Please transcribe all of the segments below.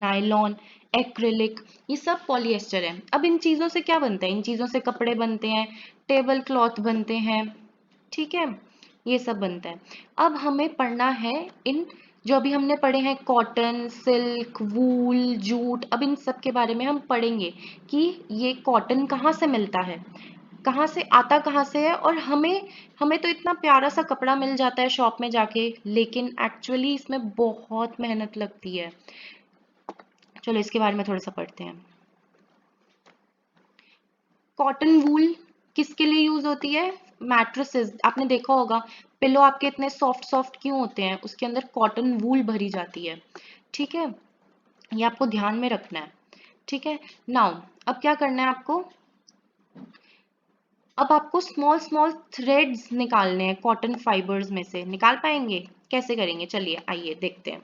Nylon, acrylic, ये सब polyester है। अब इन चीजों से क्या बनता है? इन चीजों से कपड़े बनते हैं, टेबल क्लॉथ बनते हैं, ठीक है, ये सब बनता है। अब हमें पढ़ना है इन, जो अभी हमने पढ़े हैं, कॉटन, सिल्क, वूल, जूट, अब इन सब के बारे में हम पढ़ेंगे कि ये कॉटन कहाँ से मिलता है, कहाँ से आता, कहाँ से है। और हमें हमें तो इतना प्यारा सा कपड़ा मिल जाता है शॉप में जाके, लेकिन एक्चुअली इसमें बहुत मेहनत लगती है। चलो इसके बारे में थोड़ा सा पढ़ते हैं। कॉटन वूल किसके लिए यूज होती है? मैट्रेसेस, आपने देखा होगा पिलो आपके इतने सॉफ्ट सॉफ्ट क्यों होते हैं? उसके अंदर कॉटन वूल भरी जाती है, ठीक है, ये आपको ध्यान में रखना है, ठीक है। नाउ अब क्या करना है आपको? अब आपको स्मॉल स्मॉल थ्रेड्स निकालने हैं कॉटन फाइबर्स में से। निकाल पाएंगे? कैसे करेंगे, चलिए आइए देखते हैं।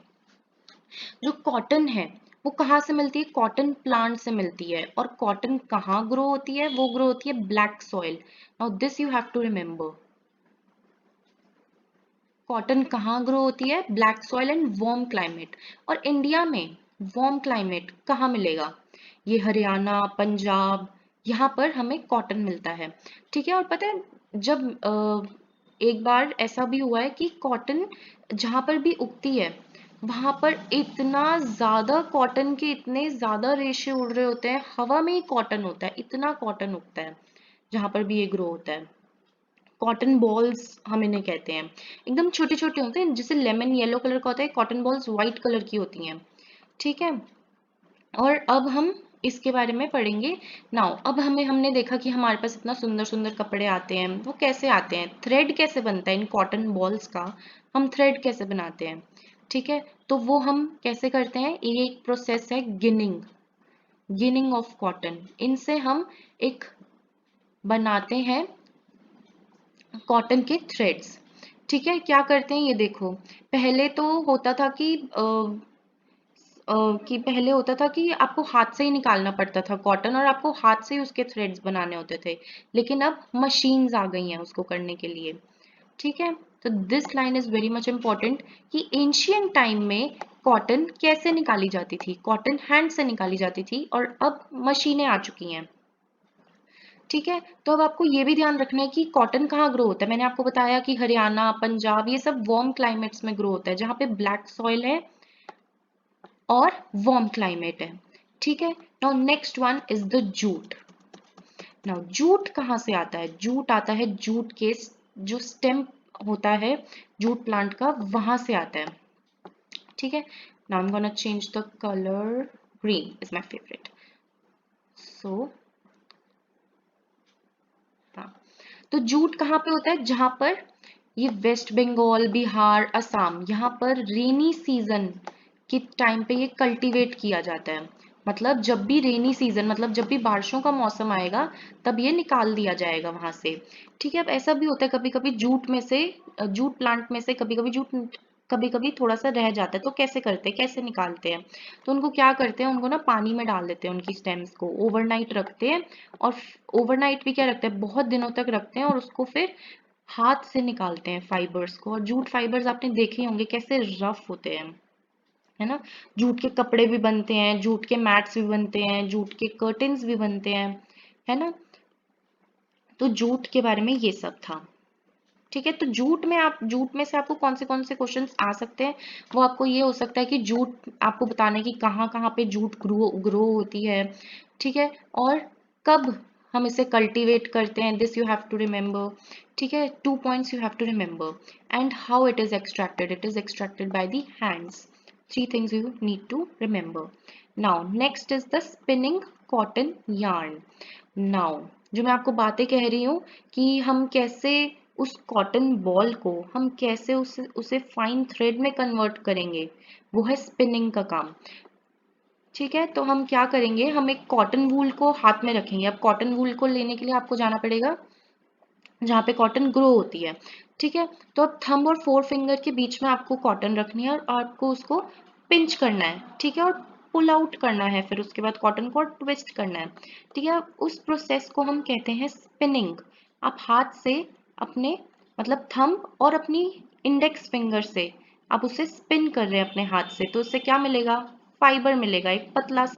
जो कॉटन है वो कहाँ से मिलती है? कॉटन प्लांट से मिलती है। और कॉटन कहाँ ग्रो होती है? वो ग्रो होती है black soil. Now this you have to remember. Cotton कहाँ ग्रो होती है? Black soil and warm climate. और इंडिया में वार्म क्लाइमेट कहाँ मिलेगा? ये हरियाणा, पंजाब, यहाँ पर हमें कॉटन मिलता है, ठीक है। और पता है जब एक बार ऐसा भी हुआ है कि कॉटन जहाँ पर भी उगती है वहां पर इतना ज्यादा कॉटन के इतने ज्यादा रेशे उड़ रहे होते हैं, हवा में ही कॉटन होता है, इतना कॉटन उगता है जहां पर भी ये ग्रो होता है। कॉटन बॉल्स हम इन्हें कहते हैं, एकदम छोटे छोटे होते हैं, जैसे लेमन येलो कलर का होता है, कॉटन बॉल्स व्हाइट कलर की होती हैं, ठीक है। और अब हम इसके बारे में पढ़ेंगे। नाउ अब हमने देखा कि हमारे पास इतना सुंदर सुंदर कपड़े आते हैं, वो कैसे आते हैं, थ्रेड कैसे बनता है इन कॉटन बॉल्स का, हम थ्रेड कैसे बनाते हैं, ठीक है। तो वो हम कैसे करते हैं? ये एक प्रोसेस है गिनिंग, गिनिंग ऑफ कॉटन। इनसे हम एक बनाते हैं कॉटन के थ्रेड्स, ठीक है। क्या करते हैं ये देखो, पहले तो होता था कि पहले होता था कि आपको हाथ से ही निकालना पड़ता था कॉटन, और आपको हाथ से ही उसके थ्रेड्स बनाने होते थे। लेकिन अब मशीन्स आ गई हैं उसको करने के लिए, ठीक है। तो this line is very much important कि एंशियंट टाइम में कॉटन कैसे निकाली जाती थी? कॉटन हैंड से निकाली जाती थी, और अब मशीनें आ चुकी हैं, ठीक है। तो अब आपको ये भी ध्यान रखना है कि कॉटन कहाँ ग्रो होता है। मैंने आपको बताया कि हरियाणा, पंजाब, ये सब वार्म क्लाइमेट्स में ग्रो होता है, जहाँ पे ब्लैक सॉइल है और वार्म क्लाइमेट है, ठीक है। Now next one is the jute. Now jute कहाँ से आता है? जूट आता है जूट के जो स्टेम होता है जूट प्लांट का, वहां से आता है, ठीक है। Now I am gonna change the colour, green is my favourite. So हाँ, तो जूट कहाँ पे होता है? जहां पर ये वेस्ट बंगाल, बिहार, असम, यहाँ पर रेनी सीजन के टाइम पे ये कल्टीवेट किया जाता है। मतलब जब भी रेनी सीजन, मतलब जब भी बारिशों का मौसम आएगा तब ये निकाल दिया जाएगा वहां से, ठीक है। अब ऐसा भी होता है कभी कभी जूट में से, जूट प्लांट में से कभी कभी जूट कभी कभी थोड़ा सा रह जाता है, तो कैसे करते हैं, कैसे निकालते हैं? तो उनको क्या करते हैं, उनको ना पानी में डाल देते हैं, उनकी स्टेम्स को ओवरनाइट रखते हैं। और ओवरनाइट भी क्या रखते हैं, बहुत दिनों तक रखते हैं, और उसको फिर हाथ से निकालते हैं फाइबर्स को। और जूट फाइबर्स आपने देखे होंगे कैसे रफ होते हैं, है ना। जूट के कपड़े भी बनते हैं, जूट के मैट्स भी बनते हैं, जूट के कर्टन्स भी बनते हैं, है ना। तो जूट के बारे में ये सब था, ठीक है। तो जूट में से आपको कौन से क्वेश्चंस आ सकते हैं? वो आपको ये हो सकता है कि जूट आपको बताने की कहाँ कहाँ पे जूट ग्रो ग्रो होती है, ठीक है। और कब हम इसे कल्टीवेट करते हैं, this you have to remember, ठीक है। 2 points you have to remember. And how it is extracted by the hands. 3 things you need to remember. Now next is the spinning cotton yarn। नाउ जो मैं आपको बातें कह रही हूँ कि हम कैसे उस कॉटन बॉल को हम कैसे उसे फाइन थ्रेड में कन्वर्ट करेंगे, वो है स्पिनिंग का काम, ठीक है। तो हम क्या करेंगे, हम एक कॉटन वूल को हाथ में रखेंगे। अब कॉटन वूल को लेने के लिए आपको जाना पड़ेगा जहाँ पे कॉटन ग्रो होती है, ठीक है। तो अब थंब और फोर फिंगर के बीच में आपको कॉटन रखनी है, और आपको उसको पिंच करना है, ठीक है, और पुल आउट करना है, फिर उसके बाद कॉटन को ट्विस्ट करना है, ठीक है। उस प्रोसेस को हम कहते हैं स्पिनिंग। आप हाथ से अपने, मतलब थंब और अपनी इंडेक्स फिंगर से आप उसे स्पिन कर रहे हैं अपने हाथ से, तो उससे क्या मिलेगा? फाइबर मिलेगा, एक पतला